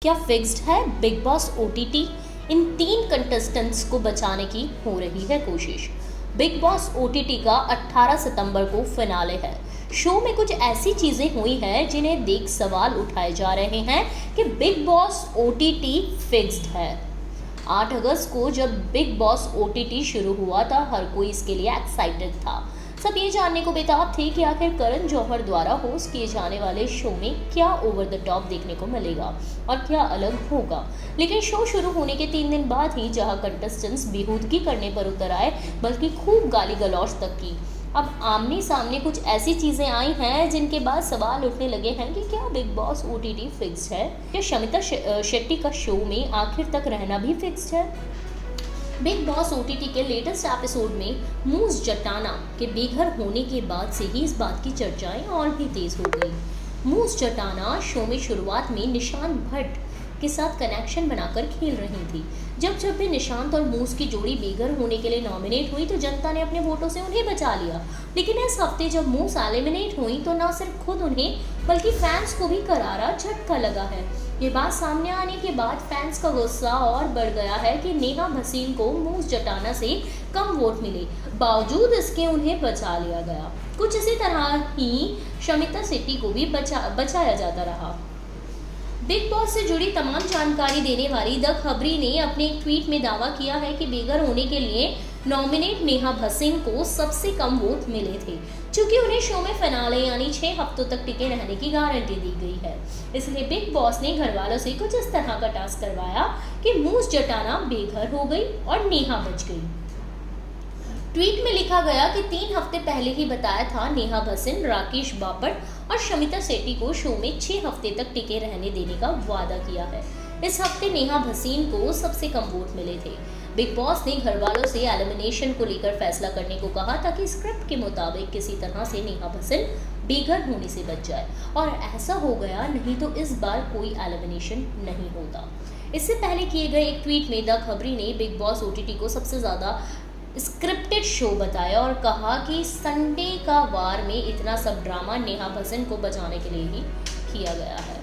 क्या फिक्स्ड है big boss OTT? इन 3 contestants को बचाने की हो रही है कोशिश। बिग बॉस ओटीटी का 18 सितंबर को फिनाले है। शो में कुछ ऐसी चीज़ें हुई हैं जिन्हें देख सवाल उठाए जा रहे हैं कि बिग बॉस ओटीटी फिक्स्ड है। 8 अगस्त को जब बिग बॉस ओटीटी शुरू हुआ था, हर कोई इसके लिए एक्साइटेड था। सब ये जानने को बेताब थे कि आखिर करण जौहर द्वारा होस्ट किए जाने वाले शो में क्या ओवर द टॉप देखने को मिलेगा और क्या अलग होगा। लेकिन शो शुरू होने के 3 दिन बाद ही जहां कंटेस्टेंट्स बेहूदगी करने पर उतर आए, बल्कि खूब गाली गलौज तक की, अब आमने सामने कुछ ऐसी चीज़ें आई हैं जिनके बाद सवाल उठने लगे हैं कि क्या बिग बॉस ओटीटी फिक्स्ड है? क्या शमिता शेट्टी का शो में आखिर तक रहना भी फिक्स्ड है? बिग बॉस ओटीटी के लेटेस्ट एपिसोड में मूस जटाना के बेघर होने के बाद से ही इस बात की चर्चाएं और भी तेज हो गई। मूस जटाना शो में शुरुआत में निशांत भट्ट के साथ कनेक्शन बनाकर खेल रही थी। जब भी निशांत और मूस की जोड़ी बेघर होने के लिए नॉमिनेट हुई तो जनता ने अपने वोटों से उन्हें बचा लिया। लेकिन इस हफ्ते जब मूस एलिमिनेट हुई तो न सिर्फ खुद उन्हें बल्कि फैंस को भी करारा झटका लगा है। ये बात सामने आने के बाद फैंस का गुस्सा और बढ़ गया है कि नेहा भसीन को मूस जटाना से कम वोट मिले, बावजूद इसके उन्हें बचा लिया गया। कुछ इसी तरह ही शमिता शेट्टी को भी बचाया जाता रहा। बिग बॉस से जुड़ी तमाम जानकारी देने वाली द खबरी ने अपने एक ट्वीट में दावा किया है कि बेघर होने के लिए नॉमिनेट नेहा भसीन को सबसे कम वोट मिले थे, क्योंकि उन्हें शो में फिनाले यानी 6 हफ्तों तक टिके रहने की गारंटी दी गई है। इसलिए बिग बॉस ने घर वालों से कुछ इस तरह का टास्क करवाया कि मूस जटाना बेघर हो गई और नेहा बच गई। ट्वीट में लिखा गया कि 3 हफ्ते पहले ही बताया था नेहा भसीन, राकेश बापट और शमिता शेट्टी को शो में 6 हफ्ते तक टिके रहने देने का वादा किया है। इस हफ्ते नेहा भसीन को सबसे कम वोट मिले थे। बिग बॉस ने घर वालों से एलिमिनेशन को लेकर फैसला करने को कहा ताकि स्क्रिप्ट के मुताबिक किसी तरह से नेहा भसीन बेघर होने से बच जाए, और ऐसा हो गया, नहीं तो इस बार कोई एलिमिनेशन नहीं होता। इससे पहले किए गए एक ट्वीट में द खबरी ने बिग बॉस ओटीटी को सबसे ज़्यादा स्क्रिप्टेड शो बताया और कहा कि संडे का वार में इतना सब ड्रामा नेहा भसीन को बचाने के लिए ही किया गया है।